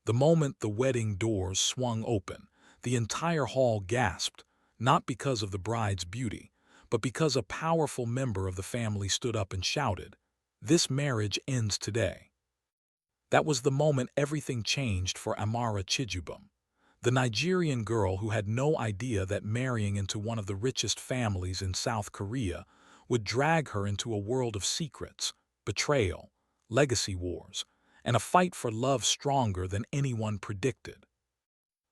The moment the wedding doors swung open, the entire hall gasped, not because of the bride's beauty, but because a powerful member of the family stood up and shouted, "This marriage ends today." That was the moment everything changed for Amara Chijubum, the Nigerian girl who had no idea that marrying into one of the richest families in South Korea would drag her into a world of secrets, betrayal, legacy wars, and a fight for love stronger than anyone predicted.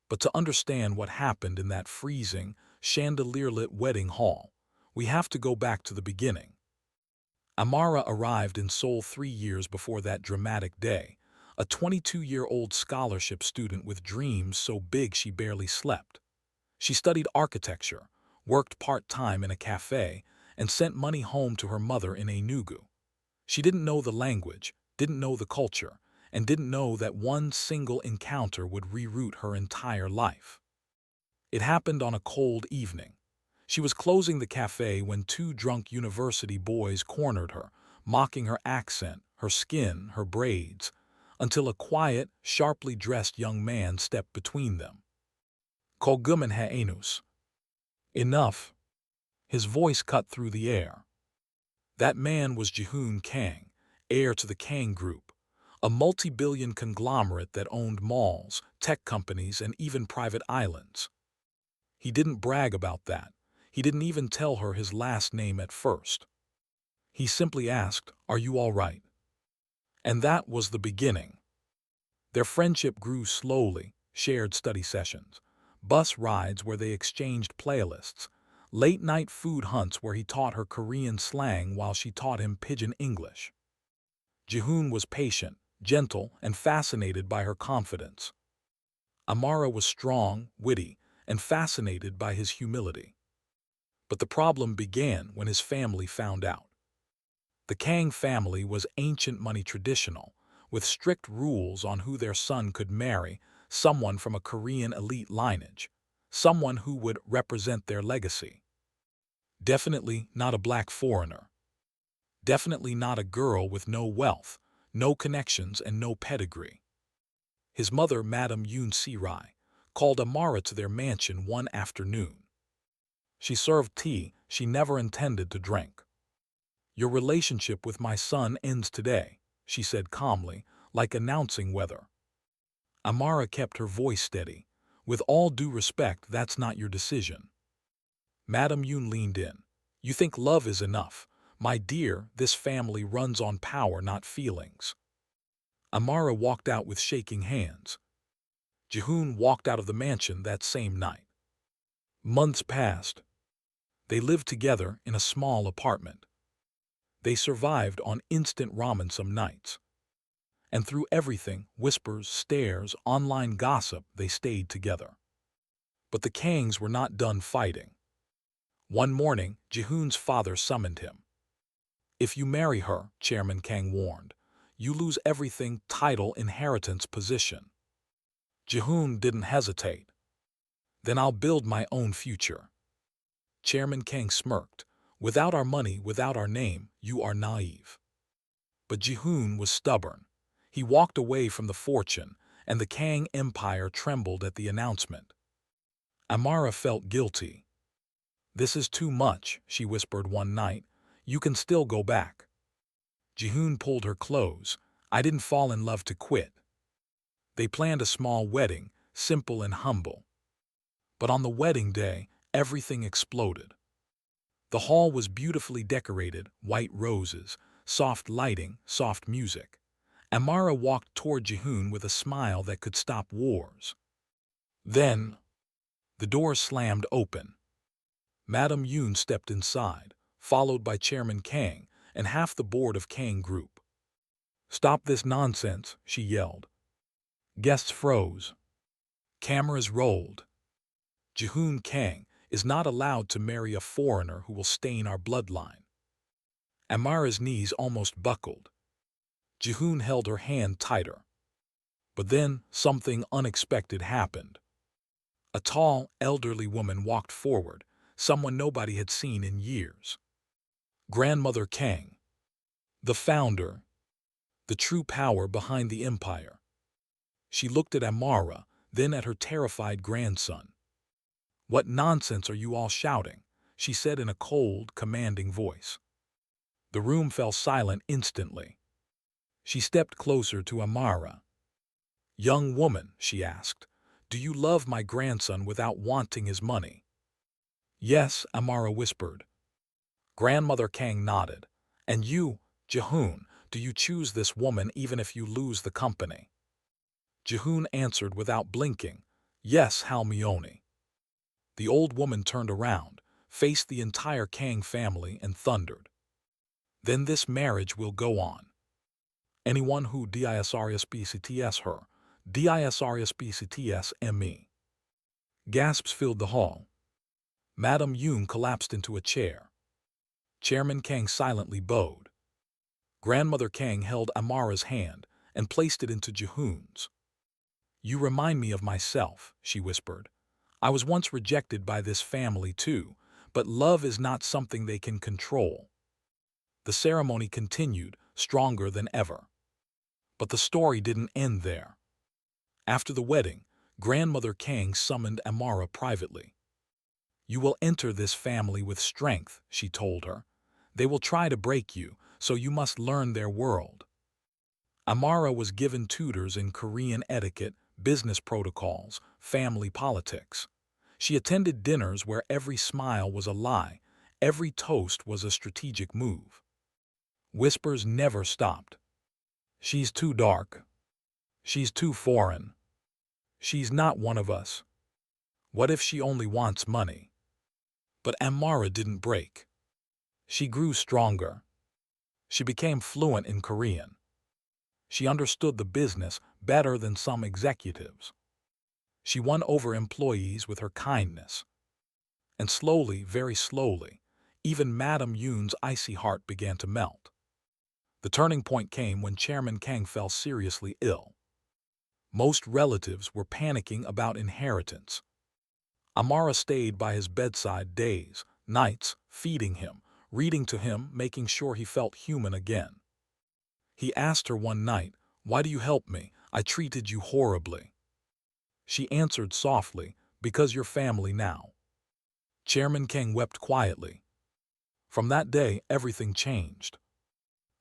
But to understand what happened in that freezing, chandelier-lit wedding hall, we have to go back to the beginning. Amara arrived in Seoul 3 years before that dramatic day, a 22-year-old scholarship student with dreams so big she barely slept. She studied architecture, worked part-time in a cafe, and sent money home to her mother in Enugu. She didn't know the language, didn't know the culture, and didn't know that one single encounter would reroute her entire life. It happened on a cold evening. She was closing the cafe when two drunk university boys cornered her, mocking her accent, her skin, her braids, until a quiet, sharply dressed young man stepped between them. "Kogumen ha anus." Enough. His voice cut through the air. That man was Jihoon Kang, heir to the Kang Group, a multi-billion conglomerate that owned malls, tech companies, and even private islands. He didn't brag about that. He didn't even tell her his last name at first. He simply asked, "Are you all right?" And that was the beginning. Their friendship grew slowly, shared study sessions, bus rides where they exchanged playlists, late-night food hunts where he taught her Korean slang while she taught him pidgin English. Jihoon was patient, gentle, and fascinated by her confidence. Amara was strong, witty, and fascinated by his humility. But the problem began when his family found out. The Kang family was ancient money traditional, with strict rules on who their son could marry, someone from a Korean elite lineage, someone who would represent their legacy. Definitely not a black foreigner. Definitely not a girl with no wealth, no connections, and no pedigree. His mother, Madame Yoon Si-rai, called Amara to their mansion one afternoon. She served tea she never intended to drink. "Your relationship with my son ends today," she said calmly, like announcing weather. Amara kept her voice steady. "With all due respect, that's not your decision." Madame Yoon leaned in. "You think love is enough. My dear, this family runs on power, not feelings." Amara walked out with shaking hands. Jihoon walked out of the mansion that same night. Months passed. They lived together in a small apartment. They survived on instant ramen some nights. And through everything, whispers, stares, online gossip, they stayed together. But the Kangs were not done fighting. One morning, Jihoon's father summoned him. "If you marry her," Chairman Kang warned, "you lose everything: title, inheritance, position." Jihoon didn't hesitate. "Then I'll build my own future." Chairman Kang smirked. "Without our money, without our name, you are naive." But Jihoon was stubborn. He walked away from the fortune, and the Kang Empire trembled at the announcement. Amara felt guilty. "This is too much," she whispered one night. "You can still go back." Jihoon pulled her close. "I didn't fall in love to quit." They planned a small wedding, simple and humble. But on the wedding day, everything exploded. The hall was beautifully decorated, white roses, soft lighting, soft music. Amara walked toward Jihoon with a smile that could stop wars. Then, the door slammed open. Madame Yoon stepped inside, followed by Chairman Kang and half the board of Kang Group. "Stop this nonsense," she yelled. Guests froze. Cameras rolled. "Jihoon Kang is not allowed to marry a foreigner who will stain our bloodline." Amara's knees almost buckled. Jihoon held her hand tighter. But then something unexpected happened. A tall, elderly woman walked forward, someone nobody had seen in years. Grandmother Kang. The founder. The true power behind the empire. She looked at Amara, then at her terrified grandson. "What nonsense are you all shouting?" she said in a cold, commanding voice. The room fell silent instantly. She stepped closer to Amara. "Young woman," she asked, "do you love my grandson without wanting his money?" "Yes," Amara whispered. Grandmother Kang nodded. "And you, Jihoon, do you choose this woman even if you lose the company?" Jihoon answered without blinking, "Yes, Halmione." The old woman turned around, faced the entire Kang family, and thundered, "Then this marriage will go on. Anyone who disrespects her, disrespects me." Gasps filled the hall. Madame Yoon collapsed into a chair. Chairman Kang silently bowed. Grandmother Kang held Amara's hand and placed it into Jihoon's. "You remind me of myself," she whispered. "I was once rejected by this family too, but love is not something they can control." The ceremony continued, stronger than ever. But the story didn't end there. After the wedding, Grandmother Kang summoned Amara privately. "You will enter this family with strength," she told her. "They will try to break you, so you must learn their world." Amara was given tutors in Korean etiquette, business protocols, family politics. She attended dinners where every smile was a lie, every toast was a strategic move. Whispers never stopped. "She's too dark. She's too foreign. She's not one of us. What if she only wants money?" But Amara didn't break. She grew stronger. She became fluent in Korean. She understood the business better than some executives. She won over employees with her kindness. And slowly, very slowly, even Madame Yoon's icy heart began to melt. The turning point came when Chairman Kang fell seriously ill. Most relatives were panicking about inheritance. Amara stayed by his bedside days, nights, feeding him, reading to him, making sure he felt human again. He asked her one night, "Why do you help me? I treated you horribly." She answered softly, "Because you're family now." Chairman Kang wept quietly. From that day, everything changed.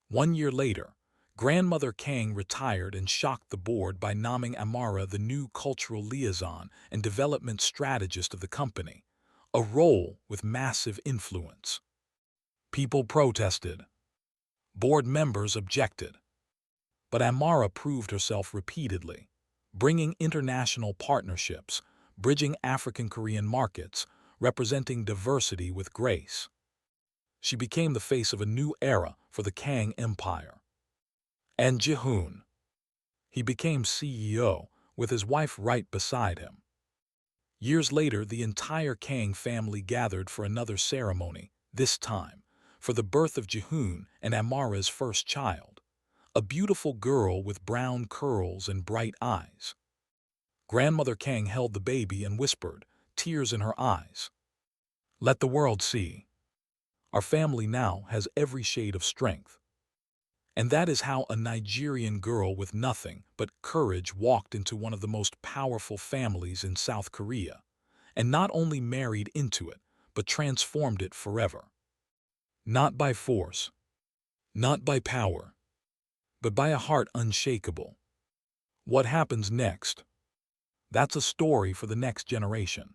1 year later, Grandmother Kang retired and shocked the board by naming Amara the new cultural liaison and development strategist of the company, a role with massive influence. People protested. Board members objected. But Amara proved herself repeatedly, bringing international partnerships, bridging African-Korean markets, representing diversity with grace. She became the face of a new era for the Kang Empire. And Jihoon. He became CEO, with his wife right beside him. Years later, the entire Kang family gathered for another ceremony, this time for the birth of Jihoon and Amara's first child, a beautiful girl with brown curls and bright eyes. Grandmother Kang held the baby and whispered, tears in her eyes, "Let the world see. Our family now has every shade of strength." And that is how a Nigerian girl with nothing but courage walked into one of the most powerful families in South Korea, and not only married into it, but transformed it forever. Not by force, not by power, but by a heart unshakable. What happens next? That's a story for the next generation.